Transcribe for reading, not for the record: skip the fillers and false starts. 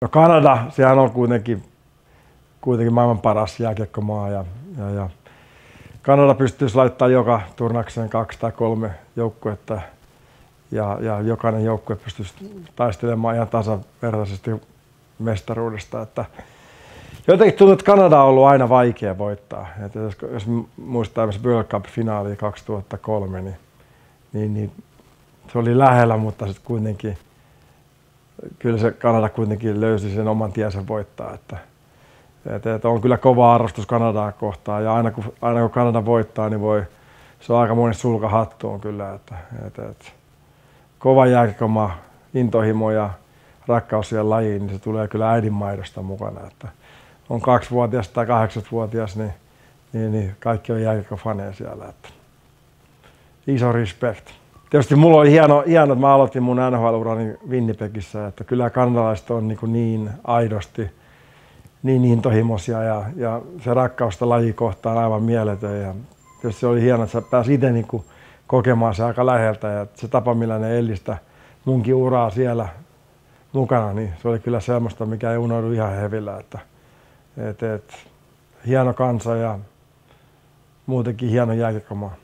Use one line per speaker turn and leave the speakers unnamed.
No Kanada, sehän on kuitenkin maailman paras jääkiekkomaa ja Kanada pystyisi laittamaan joka turnaukseen 2 tai 3 joukkuetta ja jokainen joukkue pystyisi taistelemaan ihan tasavertaisesti mestaruudesta. Että jotenkin tuntuu, että Kanada on ollut aina vaikea voittaa. Että jos muistaa esimerkiksi World Cup-finaalia 2003, niin se oli lähellä, mutta sitten kuitenkin kyllä se Kanada kuitenkin löysi sen oman tiensä voittaa. Että on kyllä kova arvostus Kanadaa kohtaan ja aina kun Kanada voittaa, niin se on aika monen sulka hattuun kyllä. Että kova jääkiekkomaa, intohimo ja rakkaus siihen lajiin, niin se tulee kyllä äidinmaidosta mukana. Että on 2-vuotias tai 8-vuotias, niin kaikki on jääkiekkofaneja siellä. Että iso respect. Tietysti mulla oli hieno, että mä aloitin mun NHL-urani Winnipegissä, että kyllä kanadalaiset on niin aidosti, niin intohimoisia ja se rakkausta laji kohtaan aivan mieletön. Ja tietysti se oli hienoa, että sä pääsit itse niin kokemaan se aika läheltä ja se tapa, millä ne ellistä munkin uraa siellä mukana, niin se oli kyllä semmoista, mikä ei unohdu ihan hevillä. Että hieno kansa ja muutenkin hieno jääkiekkomaa.